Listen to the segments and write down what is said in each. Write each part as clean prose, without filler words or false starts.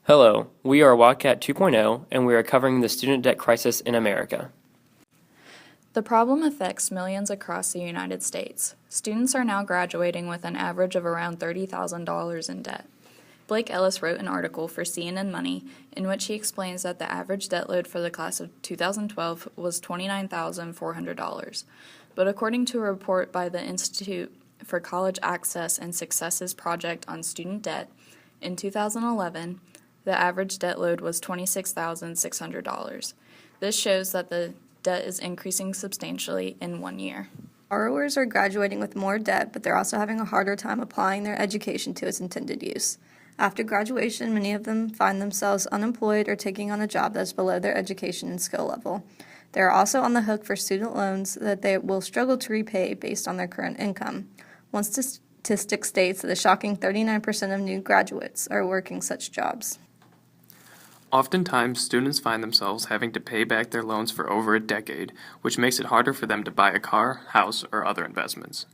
Hello, we are Wildcat 2.0, and we are covering the student debt crisis in America. The problem affects millions across the United States. Students are now graduating with an average of around $30,000 in debt. Blake Ellis wrote an article for CNN Money in which he explains that the average debt load for the class of 2012 was $29,400. But according to a report by the Institute for College Access and Successes Project on Student Debt, in 2011, the average debt load was $26,600. This shows that the debt is increasing substantially in 1 year. Borrowers are graduating with more debt, but they're also having a harder time applying their education to its intended use. After graduation, many of them find themselves unemployed or taking on a job that's below their education and skill level. They are also on the hook for student loans that they will struggle to repay based on their current income. One statistic states that a shocking 39% of new graduates are working such jobs. Oftentimes, students find themselves having to pay back their loans for over a decade, which makes it harder for them to buy a car, house, or other investments.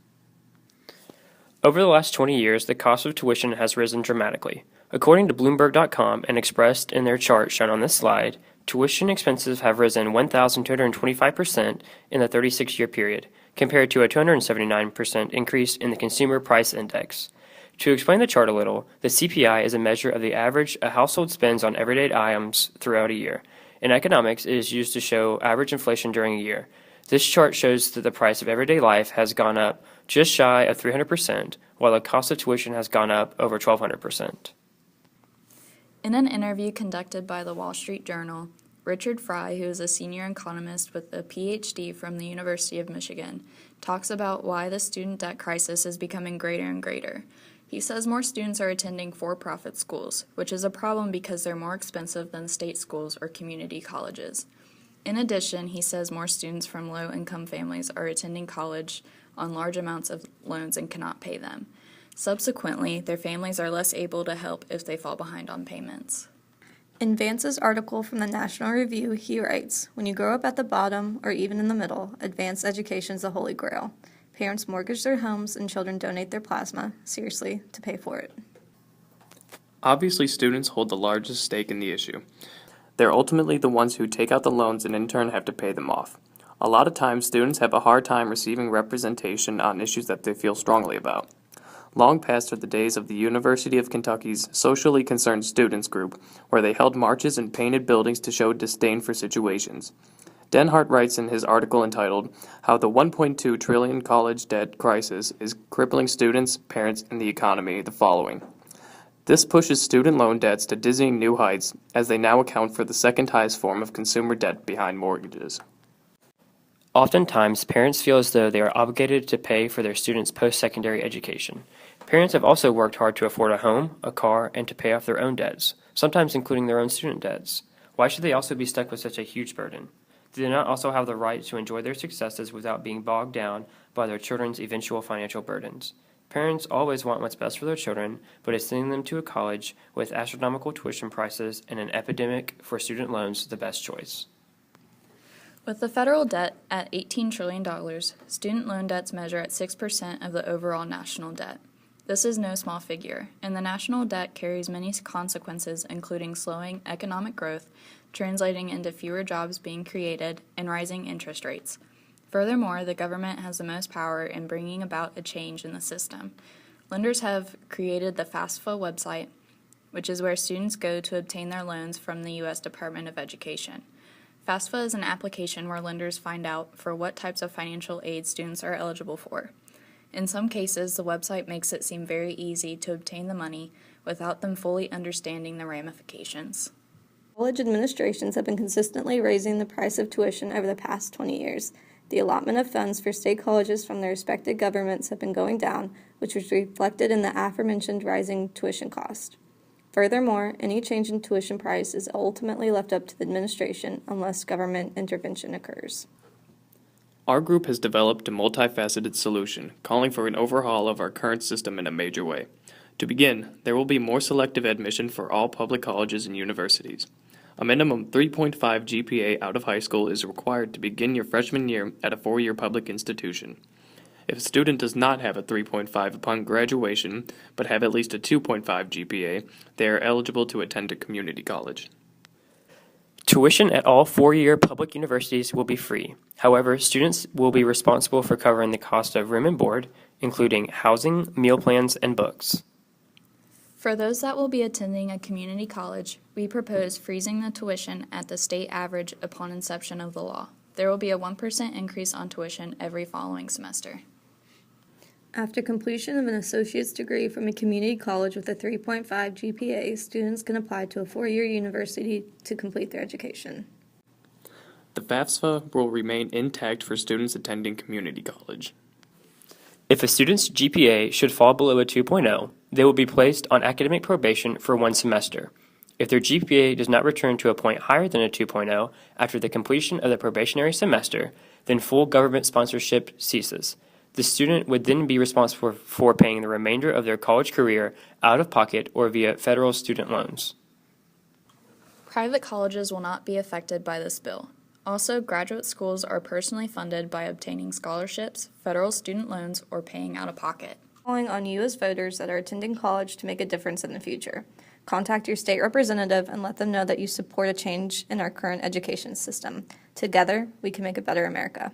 Over the last 20 years, the cost of tuition has risen dramatically. According to Bloomberg.com and expressed in their chart shown on this slide, tuition expenses have risen 1,225% in the 36-year period, compared to a 279% increase in the Consumer Price Index. To explain the chart a little, the CPI is a measure of the average a household spends on everyday items throughout a year. In economics, it is used to show average inflation during a year. This chart shows that the price of everyday life has gone up just shy of 300%, while the cost of tuition has gone up over 1,200%. In an interview conducted by the Wall Street Journal, Richard Fry, who is a senior economist with a PhD from the University of Michigan, talks about why the student debt crisis is becoming greater and greater. He says more students are attending for-profit schools, which is a problem because they're more expensive than state schools or community colleges. In addition, he says more students from low-income families are attending college on large amounts of loans and cannot pay them. Subsequently, their families are less able to help if they fall behind on payments. In Vance's article from the National Review, he writes, "When you grow up at the bottom, or even in the middle, advanced education is the holy grail. Parents mortgage their homes and children donate their plasma, seriously, to pay for it." Obviously, students hold the largest stake in the issue. They're ultimately the ones who take out the loans and in turn have to pay them off. A lot of times, students have a hard time receiving representation on issues that they feel strongly about. Long past are the days of the University of Kentucky's Socially Concerned Students Group, where they held marches and painted buildings to show disdain for situations. Denhart writes in his article entitled, "How the $1.2 trillion college debt crisis is crippling students, parents, and the economy," the following. This pushes student loan debts to dizzying new heights, as they now account for the second highest form of consumer debt behind mortgages. Oftentimes, parents feel as though they are obligated to pay for their students' post-secondary education. Parents have also worked hard to afford a home, a car, and to pay off their own debts, sometimes including their own student debts. Why should they also be stuck with such a huge burden? Do they not also have the right to enjoy their successes without being bogged down by their children's eventual financial burdens? Parents always want what's best for their children, but is sending them to a college with astronomical tuition prices and an epidemic for student loans the best choice? With the federal debt at $18 trillion, student loan debts measure at 6% of the overall national debt. This is no small figure, and the national debt carries many consequences, including slowing economic growth, translating into fewer jobs being created, and rising interest rates. Furthermore, the government has the most power in bringing about a change in the system. Lenders have created the FAFSA website, which is where students go to obtain their loans from the U.S. Department of Education. FAFSA is an application where lenders find out for what types of financial aid students are eligible for. In some cases, the website makes it seem very easy to obtain the money without them fully understanding the ramifications. College administrations have been consistently raising the price of tuition over the past 20 years. The allotment of funds for state colleges from their respective governments have been going down, which was reflected in the aforementioned rising tuition cost. Furthermore, any change in tuition price is ultimately left up to the administration unless government intervention occurs. Our group has developed a multifaceted solution, calling for an overhaul of our current system in a major way. To begin, there will be more selective admission for all public colleges and universities. A minimum 3.5 GPA out of high school is required to begin your freshman year at a four-year public institution. If a student does not have a 3.5 upon graduation, but have at least a 2.5 GPA, they are eligible to attend a community college. Tuition at all four-year public universities will be free. However, students will be responsible for covering the cost of room and board, including housing, meal plans, and books. For those that will be attending a community college, we propose freezing the tuition at the state average upon inception of the law. There will be a 1% increase on tuition every following semester. After completion of an associate's degree from a community college with a 3.5 GPA, students can apply to a four-year university to complete their education. The FAFSA will remain intact for students attending community college. If a student's GPA should fall below a 2.0, they will be placed on academic probation for one semester. If their GPA does not return to a point higher than a 2.0 after the completion of the probationary semester, then full government sponsorship ceases. The student would then be responsible for paying the remainder of their college career out of pocket or via federal student loans. Private colleges will not be affected by this bill. Also, graduate schools are personally funded by obtaining scholarships, federal student loans, or paying out of pocket. Calling on you as voters that are attending college to make a difference in the future. Contact your state representative and let them know that you support a change in our current education system. Together, we can make a better America.